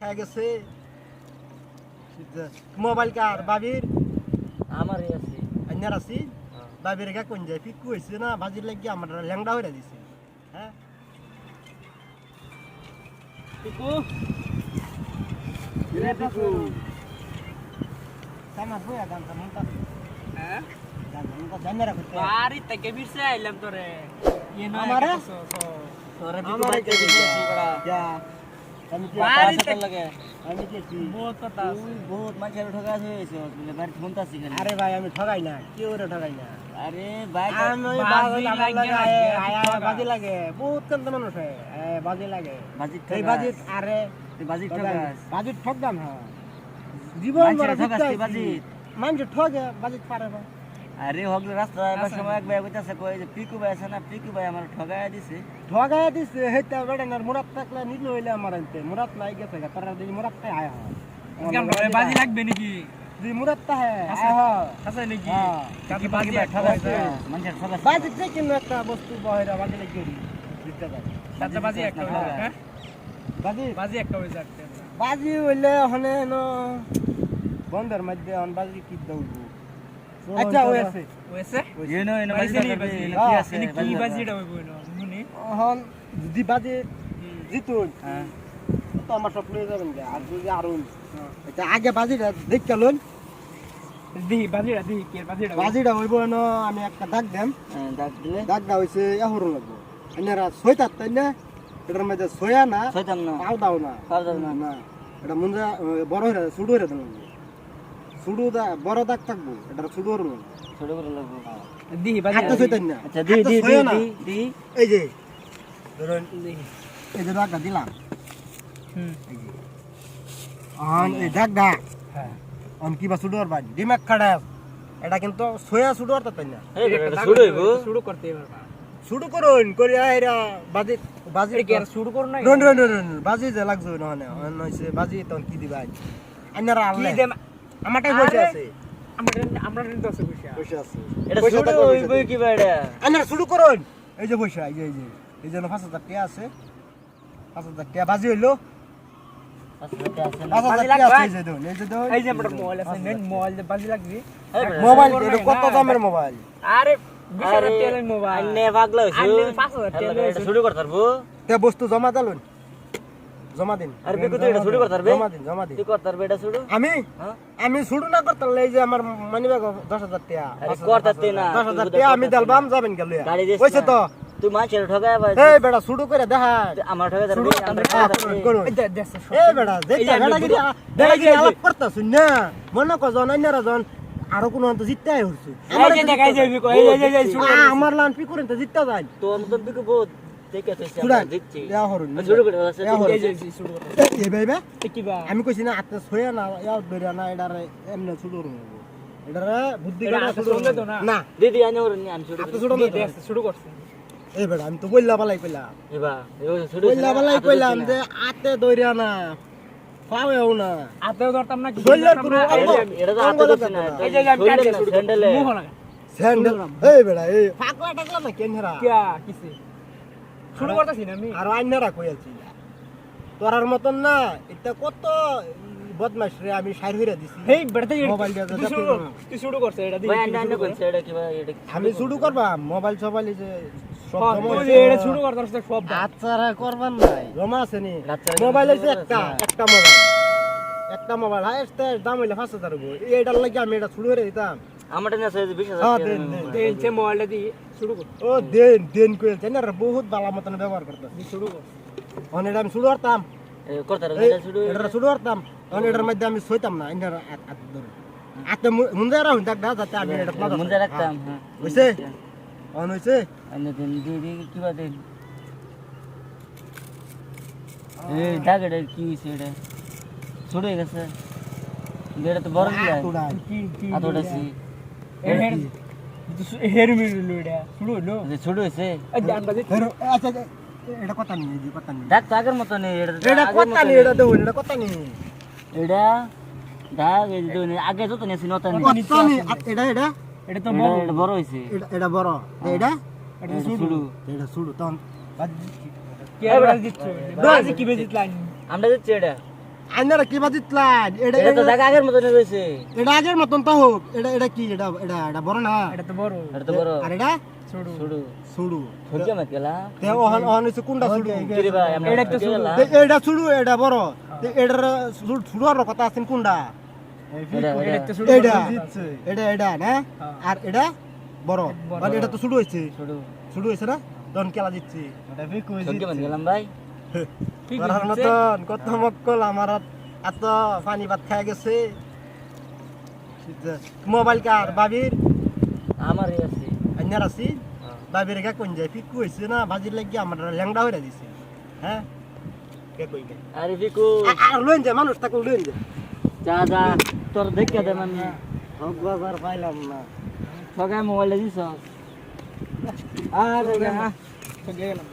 খাই গেছে মোবাইল কার বাবির আমারই আছে আইনার আছি বাবির গা কোন যায় পিকু হইছে না বাজির লাগি আমার ল্যাংড়া হইরা দিছে হ্যাঁ পিকু রে পিকু সামা বয়া গান সামা হ্যাঁ গান তো জানা রাখতে বাড়ি থেকে বিরছে আইলাম তোরে আমারে তোরে পিকু বাইতে দিছি বড়া যা আমি কি বাড়ি থেকে লাগে আমি কি বহুত কথা বহুত মাছের ঠকা হয়েছে বাড়ি ফোনতাছি খালি আরে ভাই আমি ঠগাই না কেউ রে ঠগাই না আরে ভাই আমি বাজি লাগে বহুত কত মানুষ বাজি লাগে এই বাজি আরে বাজি ঠকাস বাজি ঠকদাম হ্যাঁ জীবন বড় ঠকাস বাজি মানুষ ঠগে বাজি পারে না আরে হগলে রাস্তায় বা সময় এক ভাই কইতাছে কই যে পিকু ভাই আছে না পিকু ভাই আমার ঠগায় দিছে ঠগায় দিছে হেটা বেড়ানোর মুরাদ থাকলে নিল হইলে আমার আনতে মুরাদ নাই গেছে তারা দিন মুরাদ তাই আয় হয় বাজি লাগবে নাকি দি মুরাদ তা হ্যাঁ আছে নাকি কি বাজি ঠগাইছে মানুষের ঠগাস বাজি যে কিনো একটা বস্তু বহেরা বাজি লাগি দিতে যায় সাথে বাজি একটা হ্যাঁ বাজি একটা হইছে বাজি হইলে হনে ন বন্ধের মধ্যে অন বাজি কি দৌড়বো আচ্ছা হইছে ইনো বাজি কি আছে কি বাজিটা হইবো ইনো মুনি হন যদি বাজি জিতুন হ্যাঁ তো আমার সব লয়ে যাবেন আর যদি আরুন এটা আগে বাজিটা দেখতে লন দি বাজিটা বাজিটা হইবো ন আমি একটা দাগ দেম ডাক দিলে দাগটা হইছে এহরু লাগবো এনারা ছয়টা তাই না এটার মধ্যে ছয়া না ছয়তাম না পাও দাও না না এটা মুন্ডা বড় হইরা শুরু হইরা দেন শুরু দা বড় দাগ থাকবো এটা শুরু হইরা ছোট করে লাগবো দি বাজি হাতে ছয়তাম না আচ্ছা দি এই যে ধরুন এই যে দাগটা দিলাম এই যে আন এই দাগটা হ্যাঁ অন কিবা শুরু হবার দিমাগ খারাপ এটা কিন্তু ছয়া শুরু হতে তাই না এটা শুরু হইবো শুরু করতে পারবা শুরু করুন করে আইরা বাজি বাজি কি আর শুরু করো না রন বাজি যে লাগছো না মানে হইছে বাজি তখন কি দিবা আইনারা আনলে কি দেম আমারটাই বসে আছে আমরা তো আছে বসে আছে এটা শুরু হইবো কি বাড়া আইনারা শুরু করুন এই যে বসে এই যে 5000 টাকা আছে 5000 টাকা বাজি হইলো বাজি লাগবে এই যে আমার মোবাইল আছে নেন মোবাইল বাজি লাগবে মোবাইল এটা কত দামের মোবাইল আরে 20000 টাকার মোবাইল আন্নে পাগলা হইছো আন্নে 5000 টাকা এটা শুরু করতে পারবো তে বস্তু জমা দালুন জমা দিন আরে বিকু তো এটা শুরু করতে পারবে জমা দিন তুই করতে পারবে এটা শুরু আমি শুরু না করতে এই যে আমার মানিব্যাগ 10000 টাকা আরে করতে না 10000 টাকা আমি দালবাম যাবেন গেল গাড়ি দিছ কইছে তো তুই মাছের ঠগায় ভাই এই বেটা শুরু করে দেখা আমার ঠগায় ধরবি এই বেটা দেখটা বেটাগিরি আলাপ করতাছ না মনে কর জন আইনারা জন আরো কোন তো জিততেই হইছে এই যে দেখাই যাবি কই এই শুরু আমার লান পি করেন তো জিততে যায় তো মতন বিকু বহুত দেখে তুই জিতছি দেয়া হরুন শুরু করে আছে এই শুরু করে এই ভাইবা কিবা আমি কইছি না আত্মা ছয়া না ইয়া ধরে না এডারে এমনে শুরু করব এডারে বুদ্ধি করে শুরু করব না দিদি আনি ওর নি আমি শুরু আত্মা শুরু করতে শুরু করছি এই বেটা আমি তো বললা বালাই কইলা এবা শুরু বললা বালাই কইলাম যে আতে দইরা না পাওও না আতেও ধরতাম না বললা পুরো এটা তো আতে ধরছ না এই যে আমি কাটে শুরু স্যান্ডেলে স্যান্ডেল এই বেটা এই পাগলা টাকলা না কেনরা কিয়া কিছে শুরু করতেছি না আমি আর আইনারা কইছি তোরার মতন না এটা কত বদমাশ রে আমি শাইর হইরা দিছি এই বেটা মোবাইল দিয়া তুই শুরু করছ এটা দি ভাই আন্না কোন সেটা কি ভাই এটা আমি শুরু করবা মোবাইল সবাই যে সব তুই এটা শুরু করতাছ সব আচ্ছারা করবান নাই জমা আছে নি মোবাইল আছে একটা মোবাইল হাইস্ট দাম হইলে 5000 হইবো এইটার লাগি আমি এটা শুরু করে দিতাম আমারটা না 20000 হ্যাঁ টাকা দেন সে মোবাইলটা দি শুরু কর ও দেন কইছে না বহুত ভালো মতন ব্যবহার করতাম শুরু কর অনেক আমি শুরু করতাম করতার এটা শুরু করতাম অনেক এটার মধ্যে আমি সইতাম না ইন্টার আত ধরে আতে মুন্ডা রাখুন দেখ যাতে আমি এটা প্লাগ মুন্ডা রাখতাম হ্যাঁ হইছে অন হইছে আন্না দেন দিদি কি বাদ দেন এই দাগড়ে কি হইছে এটা ছোট হয়ে গেছে এটা তো বড় যায় কি আতোড়াছি হের মিললো এটা ছোট হলো ছোট হইছে আচ্ছা এটা কথা নেই কথা নেই দাগ আগের মত নেই এটা কথা নেই এটা দেখুন এটা কথা নেই এটা দাগ এই দেখুন আগে যত নেছি নতা নেই কথা নেই এটা এটা তো বড় হইছে এটা বড় এটা এটা শুরু এটা শুরু তখন কে বড় জিতছো বাজি কি বেজিত লাইন আমরা জিতছি এটা আইনারা কি বাজিতলান এটা এটা তো জায়গা আগের মতন রয়েছে। এটা আগের মতন তো হোক এটা কি এটা এটা এটা বড় না এটা তো বড়। আর এটা শুরু সুড়ু ঠকে মে গেলা। তে ওহন ওহন হইছে কোনটা সুড়ু কিরে ভাই আমরা এটা তো শুরু। এটা সুড়ু এটা বড় তে এটার সুড়ু আর কথা আছেন কোনটা এটা না আর এটা বড় মানে এটা তো শুরু হয়েছে শুরু হয়েছে না তখন খেলা দিচ্ছি ঠকে মে গেলাম ভাই। নতুন কত মক্কল আমার এত পানি ভাত খাই গেছে মোবাইল কার বাবির আমারই আছে। আইনার আছি বাবির কে কোন যায় ফিকু হয়েছে না বাজির লাগি আমার ল্যাংড়া হয়ে দিছে হ্যাঁ কে কই গে আরে বিকু আর লইন যায় মানুষ তাকে লইন যায় যা যা তোর দেখে দে মানে হক বাজার পাইলাম না ঠকায় মোবাইলে দিছ। আরে গা ঠকে গেলাম।